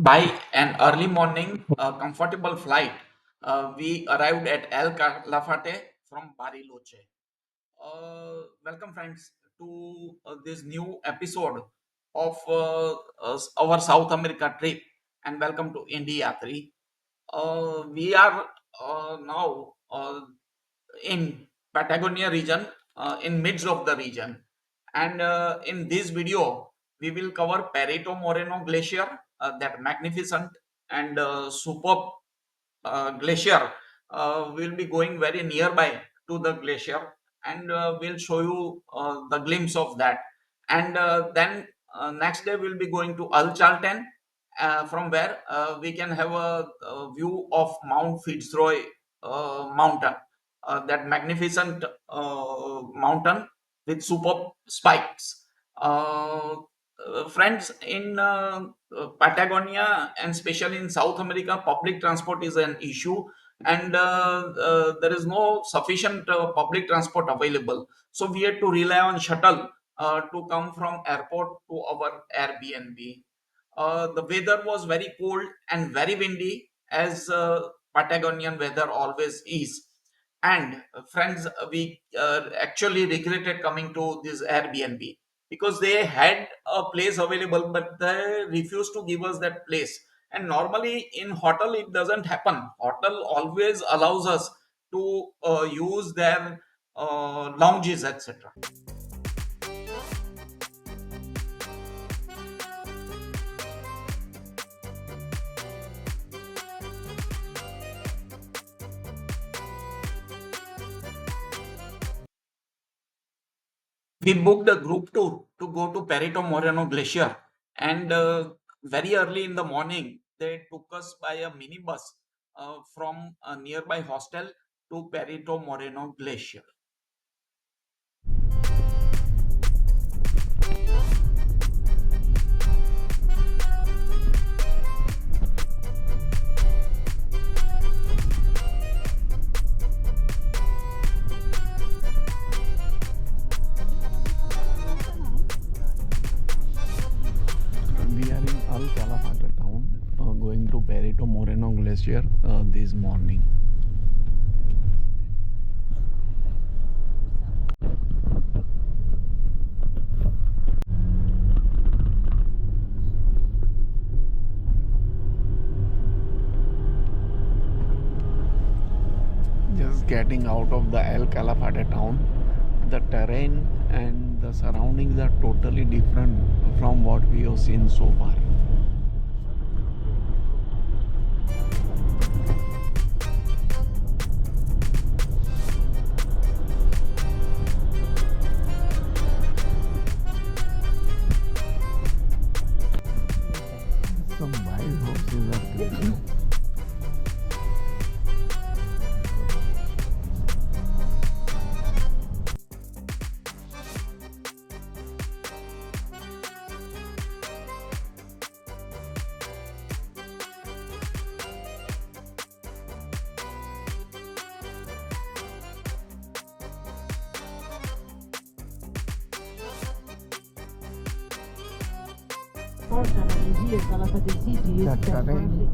By an early morning, comfortable flight, we arrived at El Calafate from Bariloche. Welcome, friends, to this new episode of our South America trip, and welcome to India 3. We are now in Patagonia region, in midst of the region. And in this video, we will cover Perito Moreno Glacier, that magnificent and superb glacier. We'll be going very nearby to the glacier, and we'll show you the glimpse of that. And then next day we'll be going to Al Chalten, from where we can have a view of Mount Fitzroy mountain, that magnificent mountain with superb spikes. Friends, in Patagonia and especially in South America, public transport is an issue, and there is no sufficient public transport available. So we had to rely on shuttle to come from airport to our Airbnb. The weather was very cold and very windy, as Patagonian weather always is. And friends, we actually regretted coming to this Airbnb because they had a place available, but they refused to give us that place. And normally in hotel it doesn't happen. Hotel always allows us to use their lounges, etc. We booked a group tour to go to Perito Moreno Glacier, and very early in the morning, they took us by a minibus from a nearby hostel to Perito Moreno Glacier. We are in Al Calafate town, going to Perito Moreno Glacier this morning. Just getting out of the El Calafate town, the terrain and the surroundings are totally different from what we have seen so far. Some wild horses are there. Fortunately, here Calafate City is The terrain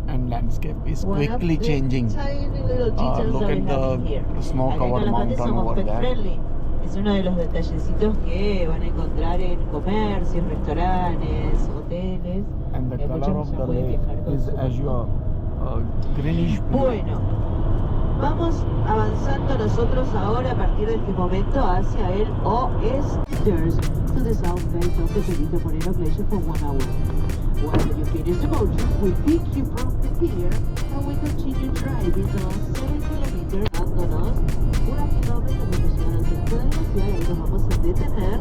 and landscape is one of quickly the changing. tiny little details Look that at we have in here. the snow-covered Acá en mountain Calafate somos over pet there. friendly. Es uno de los detallecitos que van a encontrar en comercios, restaurantes, hoteles. And the Hay color muchos of ya the pueden lake viajar con is su azure, greenish blue. Bueno, vamos avanzando nosotros ahora a partir de este momento hacia el oeste, to the south base of the Perito Moreno Glacier for 1 hour. Once you finish the boat trip, we pick you from the pier and we continue driving the 7 kilometers, dándonos unos kilómetros para llegar al centro de la ciudad, y ahí nos vamos a detener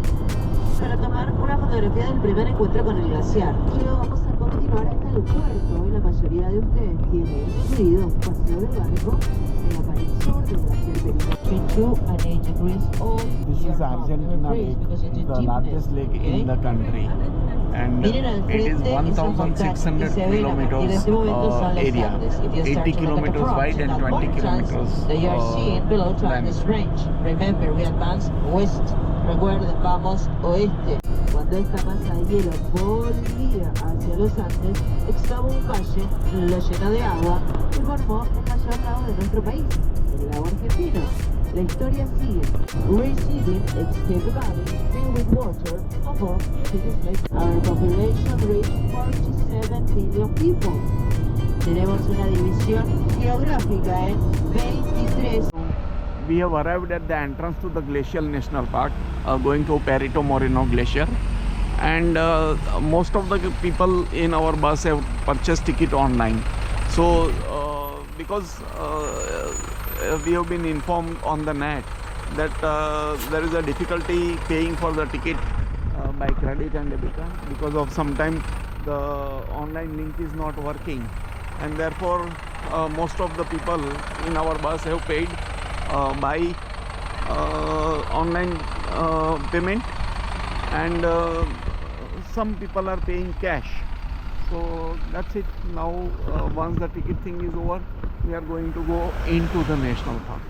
para tomar una fotografía del primer encuentro con el glaciar. Luego vamos a continuar hasta el puerto, y la mayoría de ustedes tiene incluido un paseo de barco en la pared sur del glaciar Perito. Between 2 and 8 degrees of This is Argentina Lake, the largest lake in the country, and Miren al it is frente esas montañas, y 1,600 se ven a partir de kilometers este momento son los area, Andes. If you 80 start to look at the kilometers frogs wide and and 20 mountains kilometers that you are seeing below to length. this range. Remember, we advance west. Recuerden, vamos oeste. Cuando esta masa de hielo volvía hacia los Andes, excavó un valle, lo llenó de agua y formó el mayor lago de nuestro país, el lago argentino. La historia sigue. Receiving Escape Valley filled with water above this lake. Our population reached 47 million people. Tenemos una división geográfica en 23. We have arrived at the entrance to the Glacial National Park, going to Perito Moreno Glacier, and most of the people in our bus have purchased ticket online. So because we have been informed on the net that there is a difficulty paying for the ticket by credit and debit card, because of sometime the online link is not working, and therefore most of the people in our bus have paid by online payment, and some people are paying cash. So that's it. Now once the ticket thing is over, we are going to go into the national park.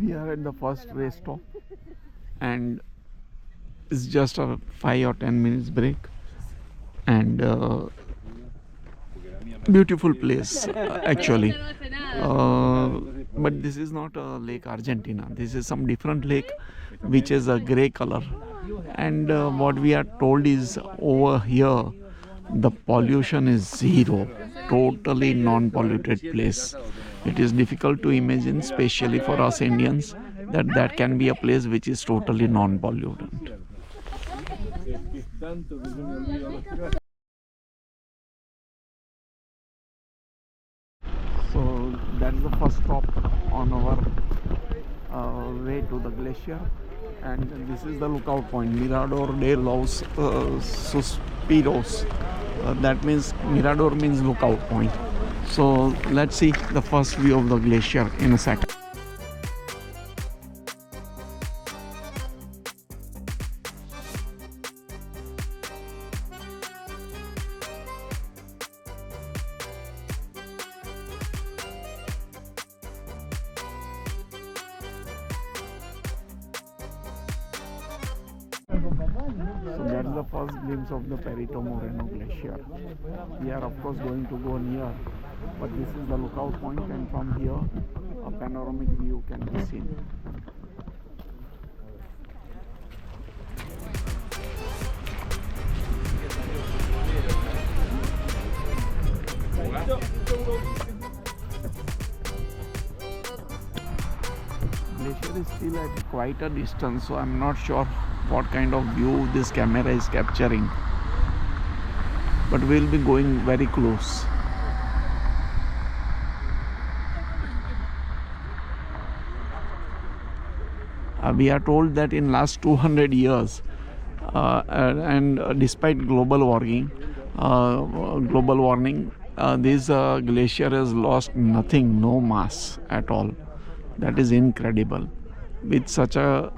We are at the first rest stop, and it's just a 5 or 10 minutes break, and beautiful place actually, but this is not Lake Argentina. This is some different lake which is a gray color, and what we are told is over here the pollution is zero, totally non-polluted place. It is difficult to imagine, especially for us Indians, that that can be a place which is totally non-pollutant. So that's the first stop on our way to the glacier, and this is the lookout point, Mirador de los Suspiros. That means Mirador means lookout point. So let's see the first view of the glacier in a second. So that's the first glimpse of the Perito Moreno Glacier. We are of course going to go near, but this is the lookout point, and from here a panoramic view can be seen. Glacier is still at quite a distance, so I'm not sure what kind of view this camera is capturing, but we'll be going very close. We are told that in last 200 years and despite global warming, this glacier has lost nothing, no mass at all. That is incredible. With such a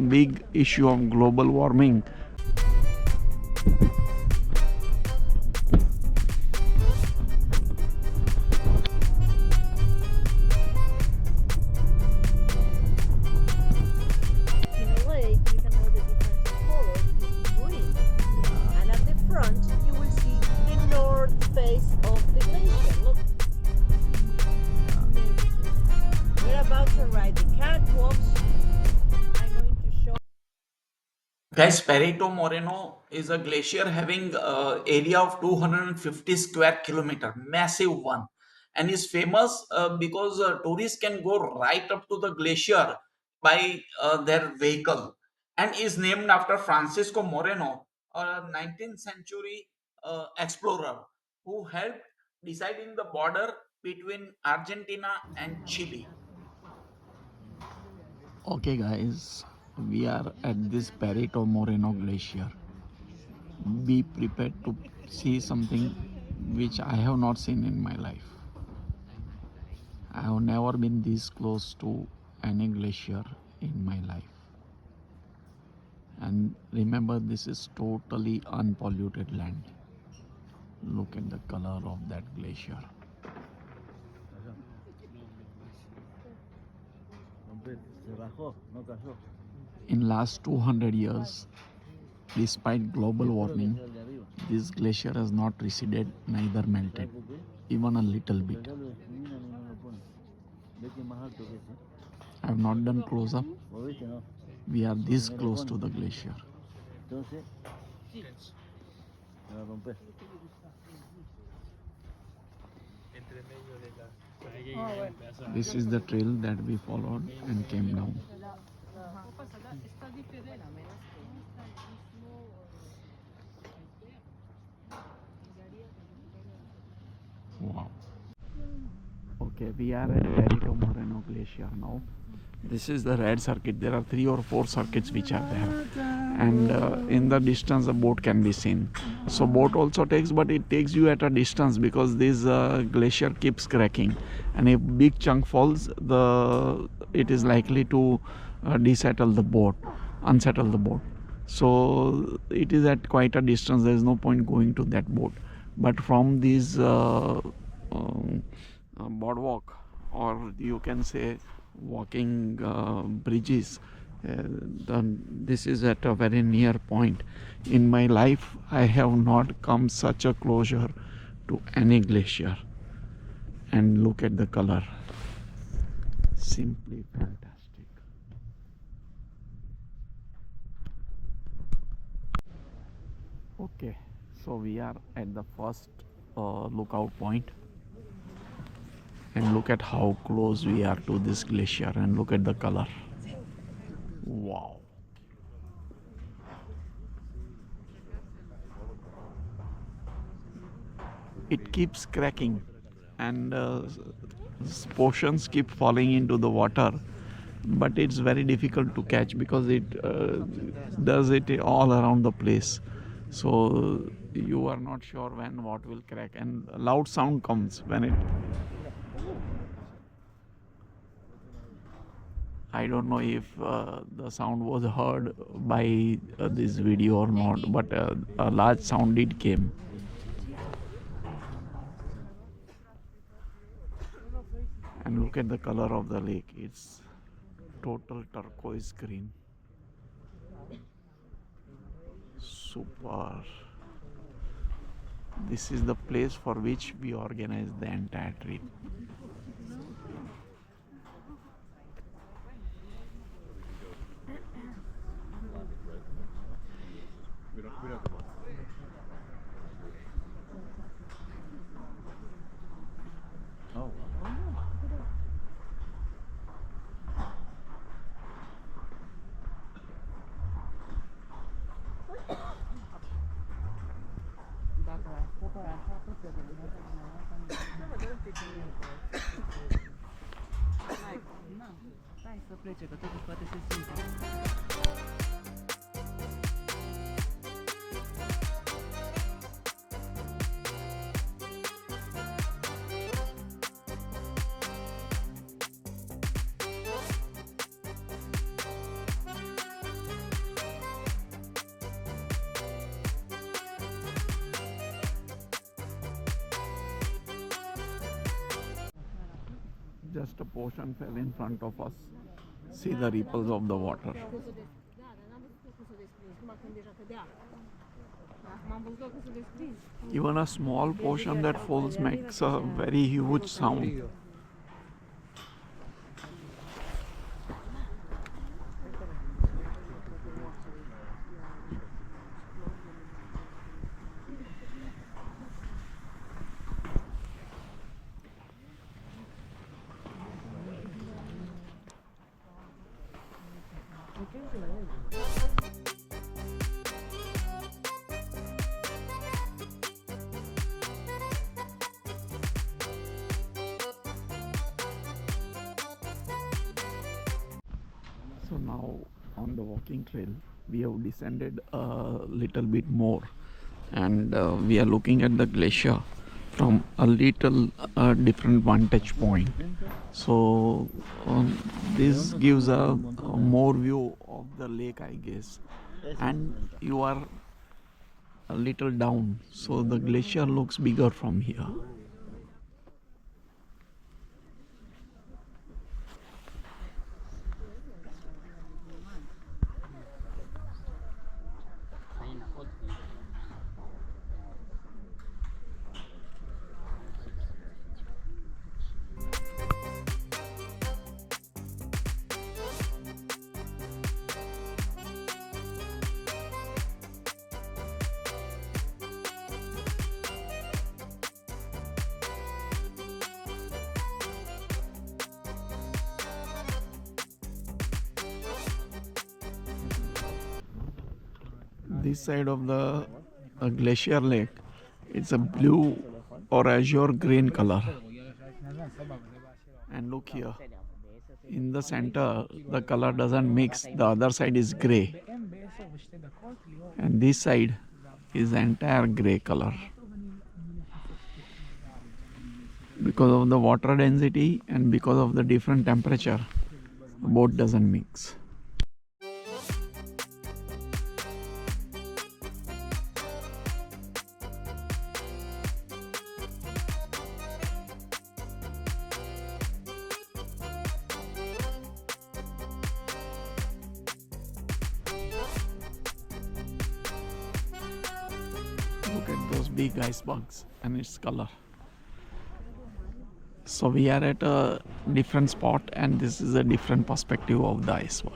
big issue of global warming, Guys, Perito Moreno is a glacier having area of 250 square kilometer, massive one, and is famous because tourists can go right up to the glacier by their vehicle, and is named after Francisco Moreno, a 19th century explorer who helped deciding the border between Argentina and Chile. okay guys, we are at this Perito Moreno Glacier. Be prepared to see something which I have not seen in my life. I have never been this close to any glacier in my life. And remember, this is totally unpolluted land. Look at the color of that glacier. In last 200 years, despite global warming, this glacier has not receded, neither melted, even a little bit. I have not done close up. We are this close to the glacier. This is the trail that we followed and came down. Wow. Okay, we are at Perito Moreno Glacier now. This is the red circuit. There are 3 or 4 circuits which are there, and in the distance the boat can be seen. So boat also takes, but it takes you at a distance because this glacier keeps cracking, and if big chunk falls, it is likely to unsettle the boat. So it is at quite a distance. There is no point going to that boat. But from these boardwalk, or you can say walking bridges, this is at a very near point. In my life, I have not come such a closure to any glacier. And look at the color, simply fantastic. Okay, so we are at the first lookout point, and look at how close we are to this glacier, and look at the color. Wow. It keeps cracking, and portions keep falling into the water, but it's very difficult to catch because it does it all around the place. So you are not sure when what will crack, and a loud sound comes when it. I don't know if the sound was heard by this video or not, but a large sound did came. And look at the color of the lake. It's total turquoise green. Super. This is the place for which we organized the entire trip. Just a portion fell in front of us. See the ripples of the water. Even a small portion that falls makes a very huge sound. So now on the walking trail, we have descended a little bit more, and we are looking at the glacier. from a little different vantage point. So this gives a more view of the lake, I guess. And you are a little down, so the glacier looks bigger from here. This side of the glacier lake, it's a blue or azure green color. And look here, in the center the color doesn't mix, the other side is gray, and this side is entire gray color. Because of the water density and because of the different temperature, both doesn't mix. Look at those big icebergs and its color. So we are at a different spot, and this is a different perspective of the iceberg.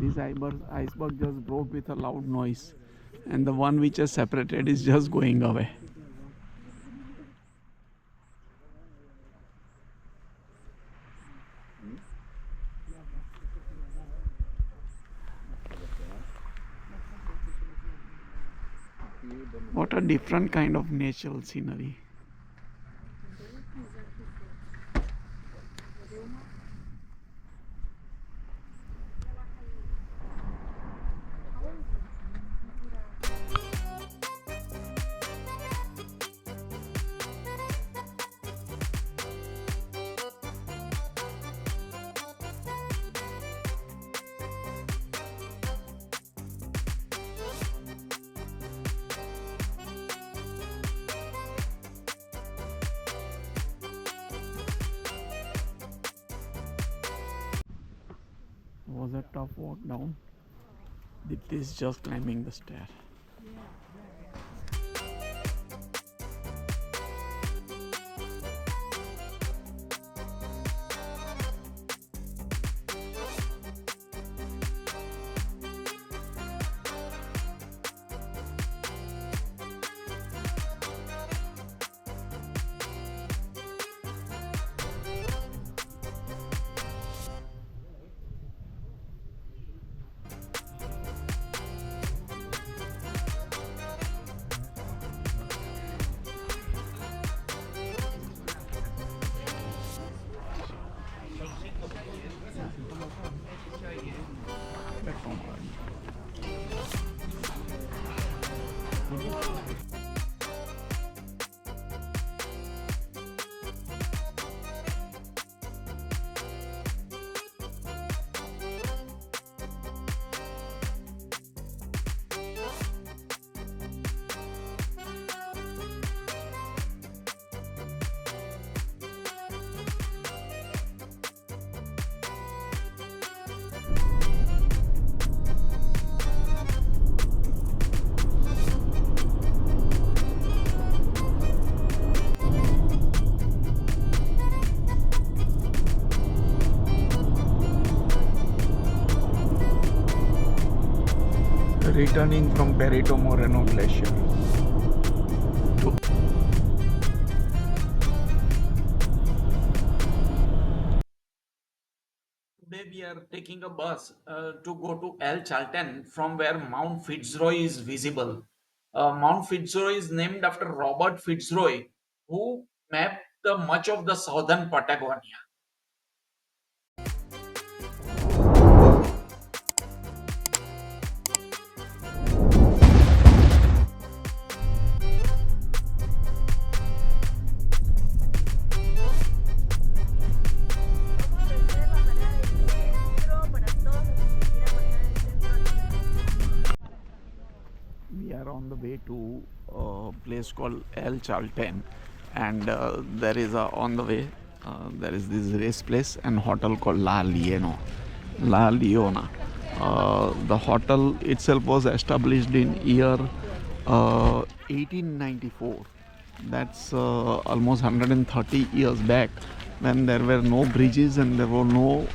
This iceberg just broke with a loud noise, and the one which is separated is just going away. What a different kind of natural scenery. Was a tough walk down. Dipti is just climbing the stair. returning from Perito Moreno Glacier. Today we are taking a bus to go to El Chalten from where Mount Fitzroy is visible. Mount Fitzroy is named after Robert Fitzroy, who mapped much of the southern Patagonia. We are on the way to a place called El Chalten, and there is on the way there is this race place and hotel called La Leona. The hotel itself was established in year 1894. That's almost 130 years back, when there were no bridges and there were no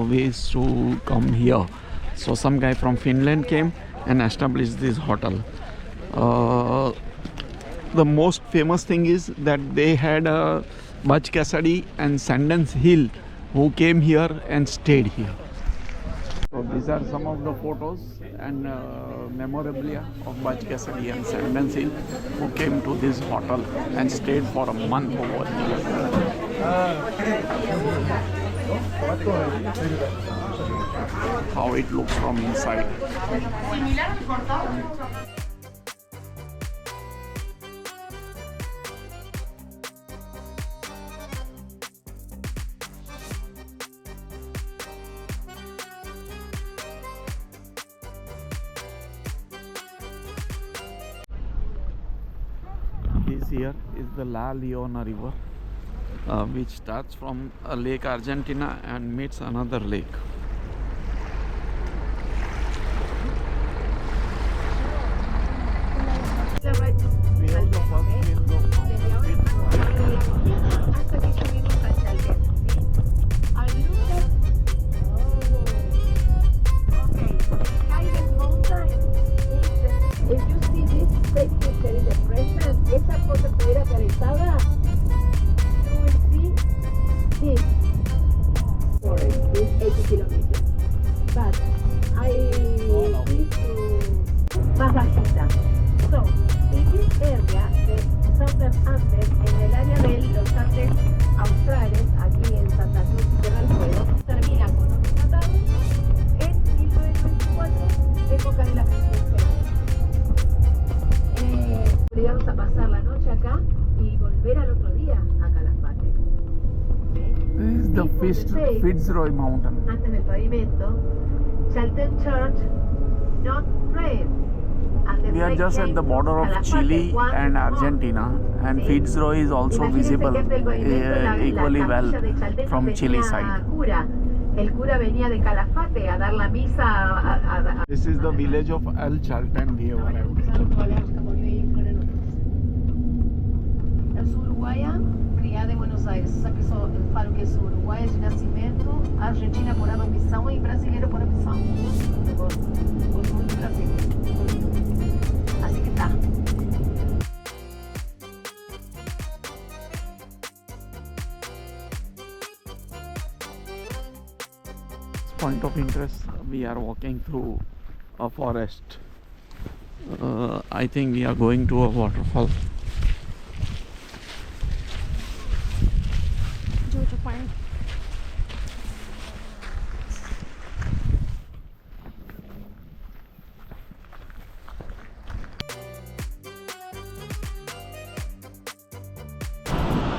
ways to come here. So some guy from Finland came and established this hotel. The most famous thing is that they had Butch Cassidy and Sundance Hill, who came here and stayed here. So these are some of the photos and memorabilia of Butch Cassidy and Sundance Hill, who came to this hotel and stayed for a month over here. How it looks from inside. This here is the La Leona River, which starts from Lake Argentina and meets another lake. We have the first glimpse of Mount Fitzroy. Hasta que subimos al Chalten, ¿sí? And look at... Okay, Hidden Mountain is if you see this space picture in the present, esa foto estuviera realizada, you will see this forest is 80 kilometers. But I wish to más bajita. So, in this area, the Southern Andes, en el área de los Andes australes, aquí en Santa Cruz y Tierra del Fuego, termina con un tratado en 1994, época de la presidencia de vamos a pasar la noche acá y volver al otro día a Calafate. This is the Fitzroy Mountain. Antes del pavimento, Chalten Church, not prayer. We are just at the border of Chile and Argentina, and Fitzroy is also visible equally well from Chile side. El cura venía de Calafate a dar la misa This is the village of El Chalten we have arrived. Eu sou uruguaia, criada em Buenos Aires. Você sabe que eu falo que sou uruguaia de nascimento, argentina por adopção e brasileiro por opção. Gosto muito do Brasil. Así que tá. Point of interest, we are walking through a forest. I think we are going to a waterfall.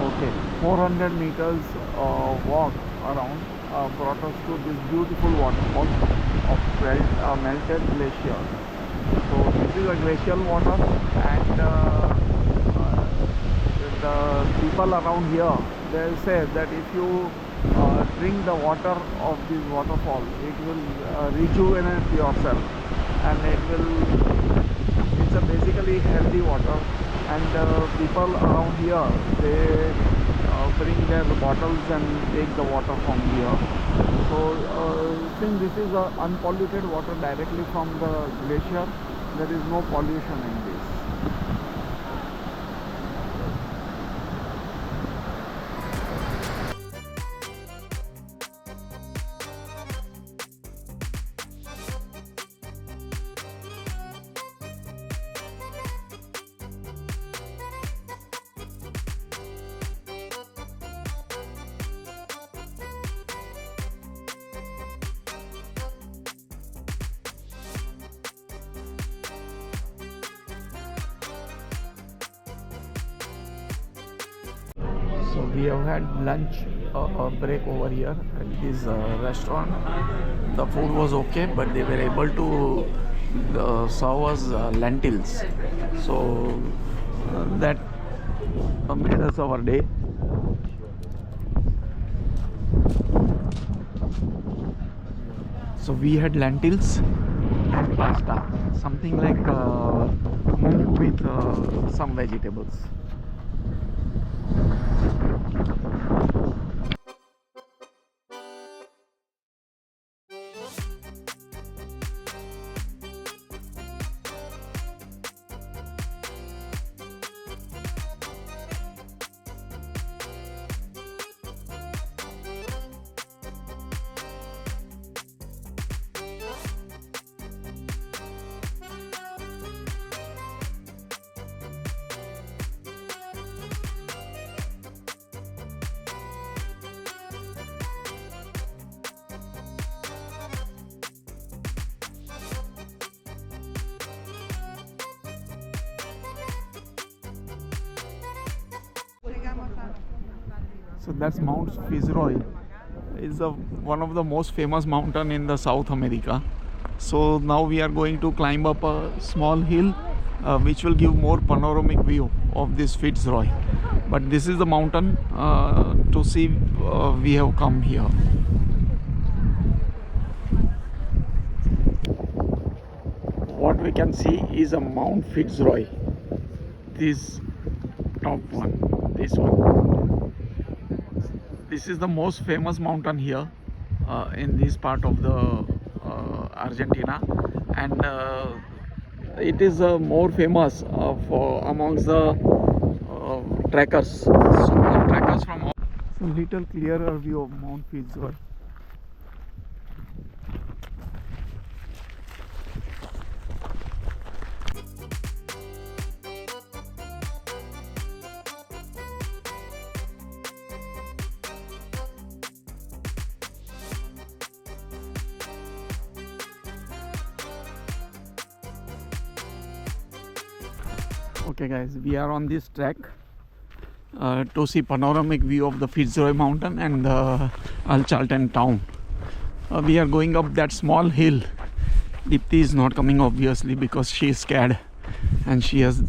Okay, 400 meters walk around brought us to this beautiful waterfall of melted glacier. So this is a glacial water, and the people around here, they say that if you drink the water of this waterfall, it will rejuvenate yourself, and it's a basically healthy water. And people around here, they bring their bottles and take the water from here. So since this is unpolluted water directly from the glacier, There is no pollution in this. So we have had lunch break over here at this restaurant. The food was okay, but they were able to serve us lentils. So that made us our day. So we had lentils and pasta, something like mung with some vegetables. So that's Mount Fitzroy. It's one of the most famous mountain in the South America. So now we are going to climb up a small hill which will give more panoramic view of this Fitzroy. But this is the mountain to see we have come here. What we can see is a Mount Fitzroy. This top one, this one. This is the most famous mountain here in this part of the Argentina, and it is more famous for amongst the trekkers. So trekkers from all. So little clearer view of Mount Fitzroy. Okay guys, we are on this track to see panoramic view of the Fitzroy mountain and the Chalten town. We are going up that small hill. Dipti is not coming obviously because she is scared and she has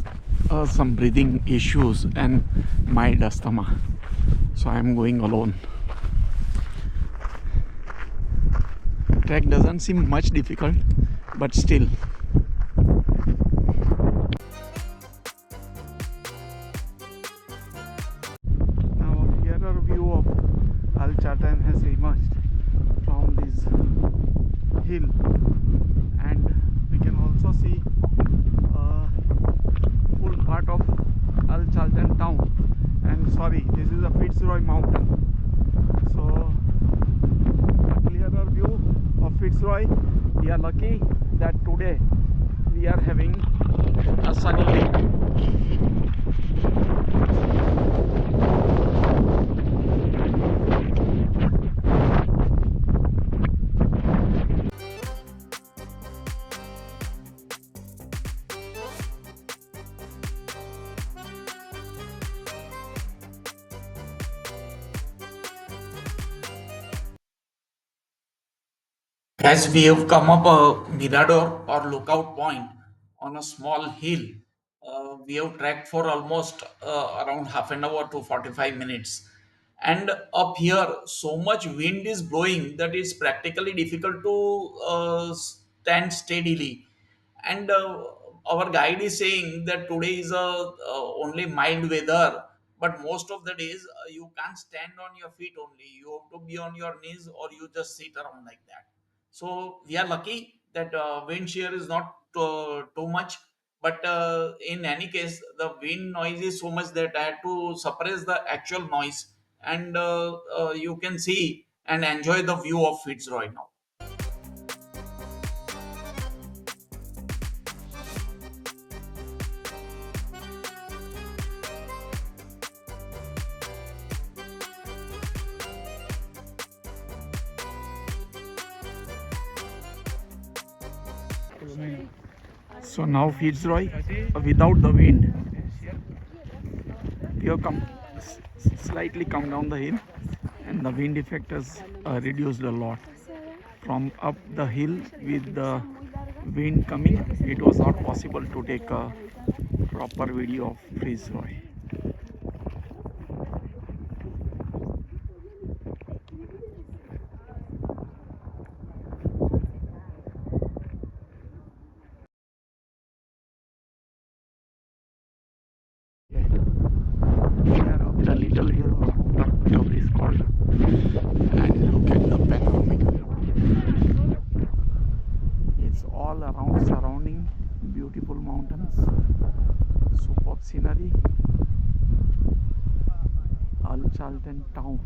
some breathing issues and mild asthma. So I am going alone. Track doesn't seem much difficult, but still. View of Chalten has emerged from this hill, and we can also see full part of Chalten town. And sorry, this is a Fitzroy mountain. So a clearer view of Fitzroy. We are lucky that today we are having a sunny day. As we have come up a mirador or lookout point on a small hill, we have trekked for almost around half an hour to 45 minutes. And up here, so much wind is blowing that it's practically difficult to stand steadily. And our guide is saying that today is only mild weather, but most of the days you can't stand on your feet only. You have to be on your knees or you just sit around like that. So we are lucky that wind shear is not too much. But in any case, the wind noise is so much that I had to suppress the actual noise, and you can see and enjoy the view of Fitzroy now. So now Fitzroy, without the wind, we have slightly come down the hill, and the wind effect has reduced a lot. From up the hill with the wind coming, it was not possible to take a proper video of Fitzroy. We are up the little hill, whatever is called, and look at the panoramic view. It's all around surrounding beautiful mountains, superb scenery. Chalten town.